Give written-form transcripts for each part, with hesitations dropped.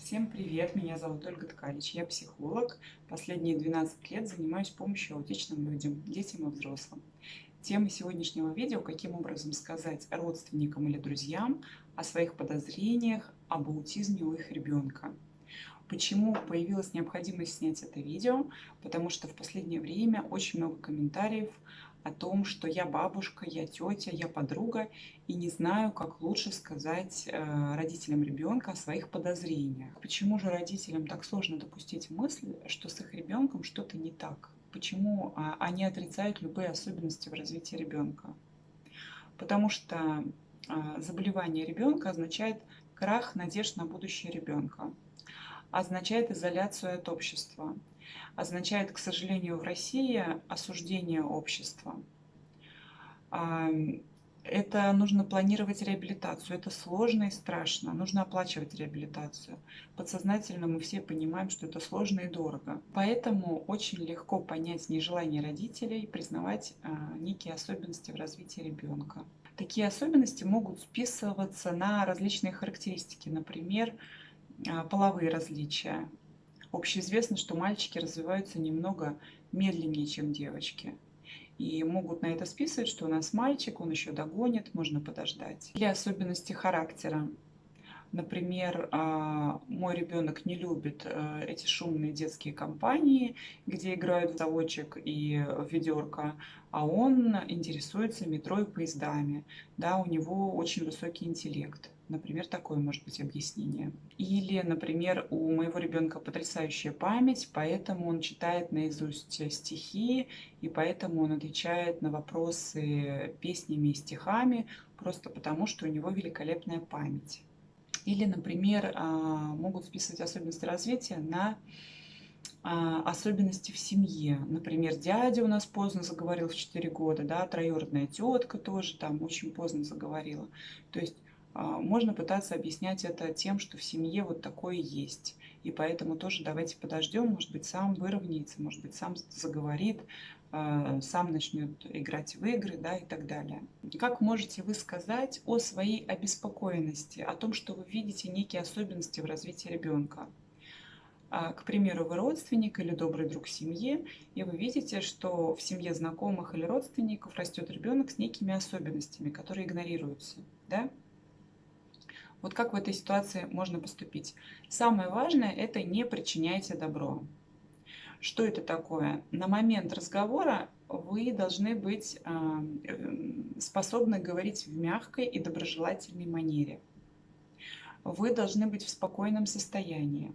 Всем привет, меня зовут Ольга Ткалич, я психолог. Последние 12 лет занимаюсь помощью аутичным людям, детям и взрослым. Тема сегодняшнего видео – каким образом сказать родственникам или друзьям о своих подозрениях об аутизме у их ребенка. Почему появилась необходимость снять это видео? Потому что в последнее время очень много комментариев о том, что я бабушка, я тетя, я подруга, и не знаю, как лучше сказать родителям ребенка о своих подозрениях. Почему же родителям так сложно допустить мысль, что с их ребенком что-то не так? Почему они отрицают любые особенности в развитии ребенка? Потому что заболевание ребенка означает крах надежд на будущее ребенка, означает изоляцию от общества, означает, к сожалению, в России осуждение общества. Это нужно планировать реабилитацию, это сложно и страшно, нужно оплачивать реабилитацию. Подсознательно мы все понимаем, что это сложно и дорого. Поэтому очень легко понять нежелание родителей признавать некие особенности в развитии ребенка. Такие особенности могут списываться на различные характеристики, например, половые различия. Общеизвестно, что мальчики развиваются немного медленнее, чем девочки. И могут на это списывать, что у нас мальчик, он еще догонит, можно подождать. Или особенности характера. Например, мой ребенок не любит эти шумные детские компании, где играют в совочек и ведерко, а он интересуется метро и поездами. Да, у него очень высокий интеллект. Например, такое может быть объяснение. Или, например, у моего ребенка потрясающая память, поэтому он читает наизусть стихи, и поэтому он отвечает на вопросы песнями и стихами, просто потому что у него великолепная память. Или, например, могут списывать особенности развития на особенности в семье. Например, дядя у нас поздно заговорил в 4 года, да, троюродная тетка тоже там очень поздно заговорила. То есть можно пытаться объяснять это тем, что в семье вот такое есть. И поэтому тоже давайте подождем, может быть, сам выровняется, может быть, сам заговорит, сам начнет играть в игры, да, и так далее. Как можете вы сказать о своей обеспокоенности, о том, что вы видите некие особенности в развитии ребенка? К примеру, вы родственник или добрый друг семьи, и вы видите, что в семье знакомых или родственников растет ребенок с некими особенностями, которые игнорируются. Да? Вот как в этой ситуации можно поступить? Самое важное – это не причиняйте добро. Что это такое? На момент разговора вы должны быть способны говорить в мягкой и доброжелательной манере. Вы должны быть в спокойном состоянии,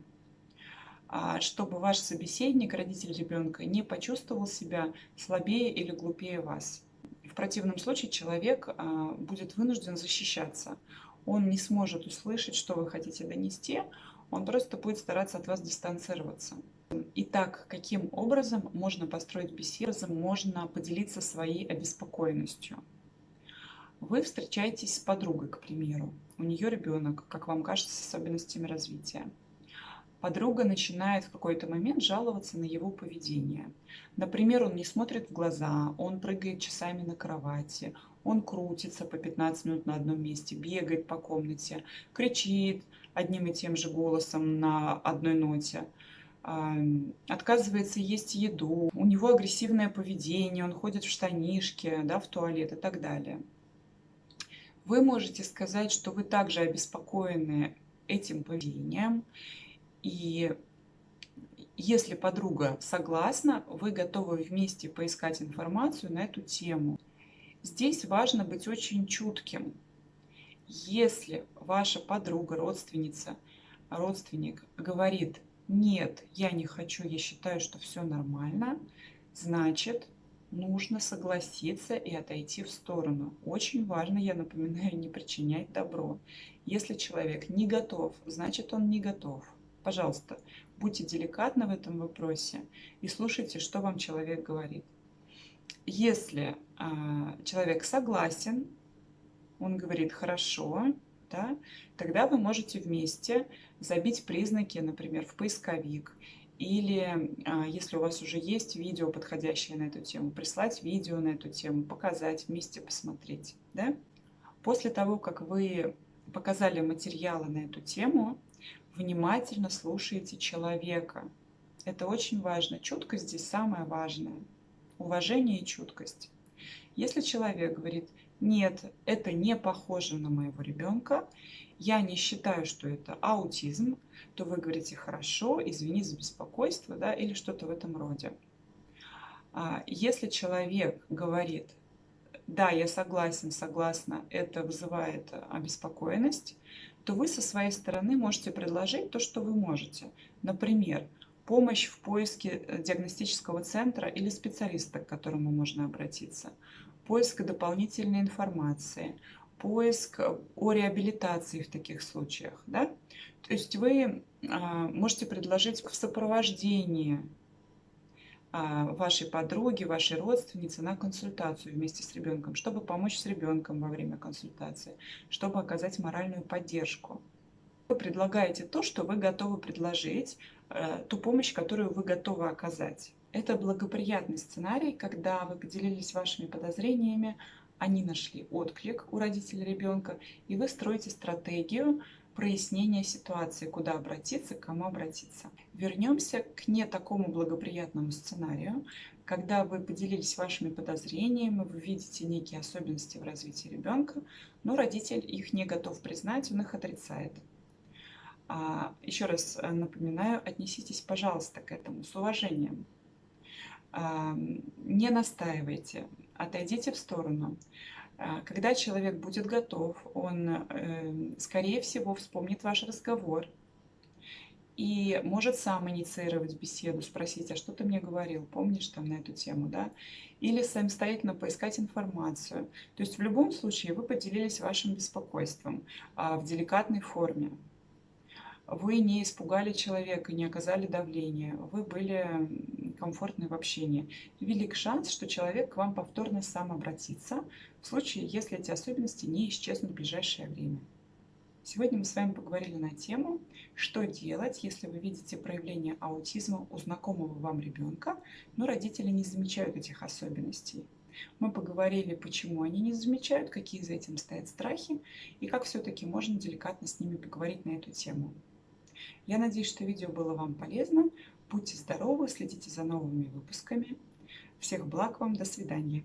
чтобы ваш собеседник, родитель ребенка, не почувствовал себя слабее или глупее вас. В противном случае человек будет вынужден защищаться. Он не сможет услышать, что вы хотите донести, он просто будет стараться от вас дистанцироваться. Итак, каким образом можно построить беседу, можно поделиться своей обеспокоенностью? Вы встречаетесь с подругой, к примеру. У нее ребенок, как вам кажется, с особенностями развития. Подруга начинает в какой-то момент жаловаться на его поведение. Например, он не смотрит в глаза, он прыгает часами на кровати, он крутится по 15 минут на одном месте, бегает по комнате, кричит одним и тем же голосом на одной ноте, отказывается есть еду, у него агрессивное поведение, он ходит в штанишки, да, в туалет и так далее. Вы можете сказать, что вы также обеспокоены этим поведением, и если подруга согласна, вы готовы вместе поискать информацию на эту тему. Здесь важно быть очень чутким. Если ваша подруга, родственница, родственник говорит: нет, я не хочу, я считаю, что все нормально, значит, нужно согласиться и отойти в сторону. Очень важно, я напоминаю, не причинять добро. Если человек не готов, значит, он не готов. Пожалуйста, будьте деликатны в этом вопросе и слушайте, что вам человек говорит. Если человек согласен, он говорит хорошо, да, тогда вы можете вместе забить признаки, например, в поисковик. Или если у вас уже есть видео, подходящее на эту тему, прислать видео на эту тему, показать, вместе посмотреть. Да? После того, как вы показали материалы на эту тему, внимательно слушаете человека. Это очень важно. Чуткость здесь самое важное. Уважение и чуткость. Если человек говорит: нет, это не похоже на моего ребенка, я не считаю, что это аутизм, то вы говорите: хорошо, извини за беспокойство, да, или что-то в этом роде. Если человек говорит: да, я согласен, согласна, это вызывает обеспокоенность, то вы со своей стороны можете предложить то, что вы можете. Например, помощь в поиске диагностического центра или специалиста, к которому можно обратиться, поиск дополнительной информации, поиск о реабилитации в таких случаях. Да? То есть вы можете предложить в сопровождении вашей подруги, вашей родственницы на консультацию вместе с ребенком, чтобы помочь с ребенком во время консультации, чтобы оказать моральную поддержку. Вы предлагаете то, что вы готовы предложить, ту помощь, которую вы готовы оказать. Это благоприятный сценарий, когда вы поделились вашими подозрениями, они нашли отклик у родителей ребенка, и вы строите стратегию прояснения ситуации, куда обратиться, к кому обратиться. Вернемся к не такому благоприятному сценарию, когда вы поделились вашими подозрениями, вы видите некие особенности в развитии ребенка, но родитель их не готов признать, он их отрицает. Еще раз напоминаю, отнеситесь, пожалуйста, к этому с уважением. Не настаивайте, отойдите в сторону. Когда человек будет готов, он, скорее всего, вспомнит ваш разговор и может сам инициировать беседу, спросить: а что ты мне говорил, помнишь там на эту тему, да? Или самостоятельно поискать информацию. То есть в любом случае вы поделились вашим беспокойством в деликатной форме. Вы не испугали человека, не оказали давления, вы были комфортны в общении. Велик шанс, что человек к вам повторно сам обратится, в случае, если эти особенности не исчезнут в ближайшее время. Сегодня мы с вами поговорили на тему, что делать, если вы видите проявление аутизма у знакомого вам ребенка, но родители не замечают этих особенностей. Мы поговорили, почему они не замечают, какие за этим стоят страхи, и как все-таки можно деликатно с ними поговорить на эту тему. Я надеюсь, что видео было вам полезно. Будьте здоровы, следите за новыми выпусками. Всех благ вам, до свидания.